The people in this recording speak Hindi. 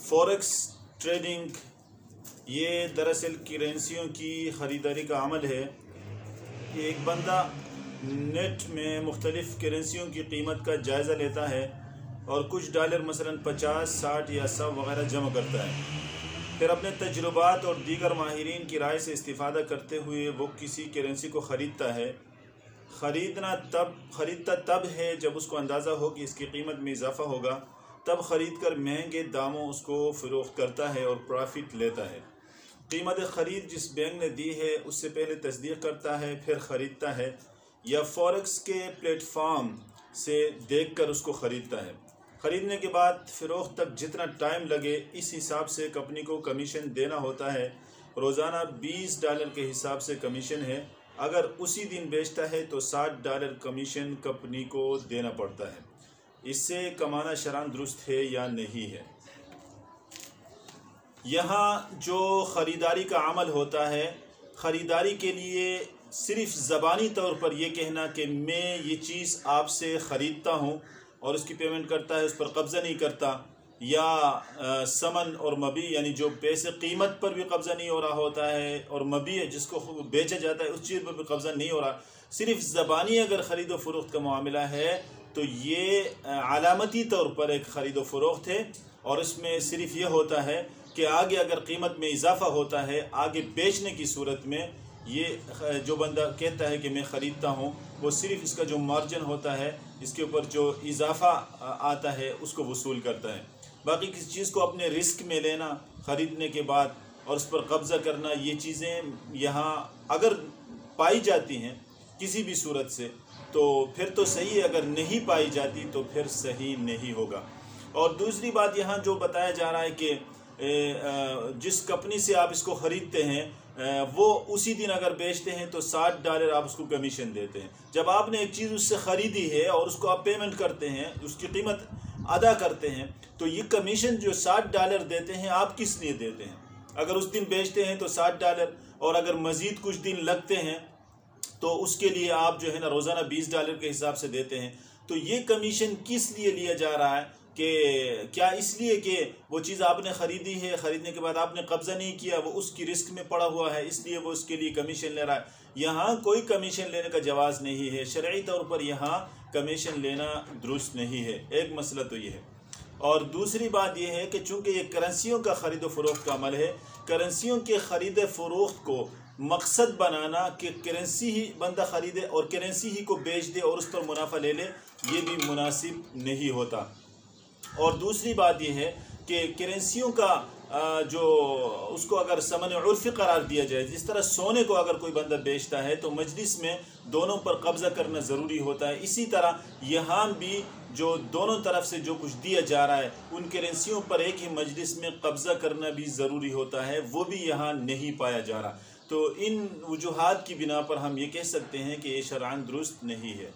फॉरेक्स ट्रेडिंग ये दरअसल करेंसियों की ख़रीदारी का अमल है। एक बंदा नेट में मुख्तलिफ़ करेंसियों की कीमत का जायज़ा लेता है और कुछ डॉलर मसलन 50, 60 या 100 वगैरह जमा करता है। फिर अपने तजुर्बात और दीगर माहिरीन की राय से इस्तिफ़ादा करते हुए वो किसी करेंसी को ख़रीदता है। ख़रीदता तब है जब उसको अंदाज़ा हो कि इसकी कीमत में इजाफ़ा होगा, तब ख़रीद कर महंगे दामों उसको फ़रोख्त करता है और प्रॉफिट लेता है। कीमत ख़रीद जिस बैंक ने दी है उससे पहले तस्दीक करता है, फिर ख़रीदता है या फॉरेक्स के प्लेटफॉर्म से देख कर उसको ख़रीदता है। ख़रीदने के बाद फ़रोख्त तक जितना टाइम लगे इस हिसाब से कंपनी को कमीशन देना होता है। रोज़ाना $20 के हिसाब से कमीशन है। अगर उसी दिन बेचता है तो $60 कमीशन कंपनी को देना पड़ता है। इससे कमाना शरअन दुरुस्त है या नहीं है। यहाँ जो ख़रीदारी का अमल होता है, ख़रीदारी के लिए सिर्फ़ ज़बानी तौर पर यह कहना कि मैं ये चीज़ आपसे ख़रीदता हूँ और उसकी पेमेंट करता है, उस पर कब्ज़ा नहीं करता, या समन और मबी यानी जो पैसे कीमत पर भी कब्ज़ा नहीं हो रहा होता है और मबी है जिसको बेचा जाता है उस चीज़ पर भी कब्ज़ा नहीं हो रहा, सिर्फ़ ज़बानी अगर ख़रीदो फ़रोख्त का मामला है तो ये अलामती तौर पर एक ख़रीदो फ़रोख्त है। और इसमें सिर्फ़ यह होता है कि आगे अगर कीमत में इजाफ़ा होता है, आगे बेचने की सूरत में ये जो बंदा कहता है कि मैं ख़रीदता हूँ, वो सिर्फ़ इसका जो मार्जिन होता है, इसके ऊपर जो इजाफ़ा आता है उसको वसूल करता है। बाकी किसी चीज़ को अपने रिस्क में लेना ख़रीदने के बाद और उस पर कब्ज़ा करना, ये चीज़ें यहाँ अगर पाई जाती हैं किसी भी सूरत से तो फिर तो सही है, अगर नहीं पाई जाती तो फिर सही नहीं होगा। और दूसरी बात यहाँ जो बताया जा रहा है कि जिस कंपनी से आप इसको ख़रीदते हैं वो उसी दिन अगर बेचते हैं तो $60 आप उसको कमीशन देते हैं। जब आपने एक चीज़ उससे ख़रीदी है और उसको आप पेमेंट करते हैं, उसकी कीमत अदा करते हैं, तो ये कमीशन जो $60 देते हैं आप किस लिए देते हैं? अगर उस दिन बेचते हैं तो $60 और अगर मज़ीद कुछ दिन लगते हैं तो उसके लिए आप जो है ना रोज़ाना $20 के हिसाब से देते हैं। तो ये कमीशन किस लिए लिया जा रहा है? कि क्या इसलिए कि वो चीज़ आपने ख़रीदी है, ख़रीदने के बाद आपने कब्ज़ा नहीं किया, वो उसकी रिस्क में पड़ा हुआ है, इसलिए वो उसके लिए कमीशन ले रहा है? यहाँ कोई कमीशन लेने का जवाज़ नहीं है। शरई तौर पर यहाँ कमीशन लेना दुरुस्त नहीं है। एक मसला तो ये है। और दूसरी बात यह है कि चूँकि ये करेंसियों का ख़रीद फ़रोख्त का अमल है, करेंसियों के ख़रीद फ़रोख्त को मकसद बनाना कि करेंसी ही बंदा ख़रीदे और करेंसी ही को बेच दे और उस पर मुनाफा ले ले, ये भी मुनासिब नहीं होता। और दूसरी बात यह है कि करेंसियों का जो उसको अगर समन उर्फ़ी करार दिया जाए, जिस तरह सोने को अगर कोई बंदा बेचता है तो मजलिस में दोनों पर कब्ज़ा करना ज़रूरी होता है, इसी तरह यहाँ भी जो दोनों तरफ से जो कुछ दिया जा रहा है उन करेंसियों पर एक ही मजलिस में कब्ज़ा करना भी ज़रूरी होता है, वो भी यहाँ नहीं पाया जा रहा। तो इन वजूहात की बिना पर हम ये कह सकते हैं कि ये शरअन दुरुस्त नहीं है।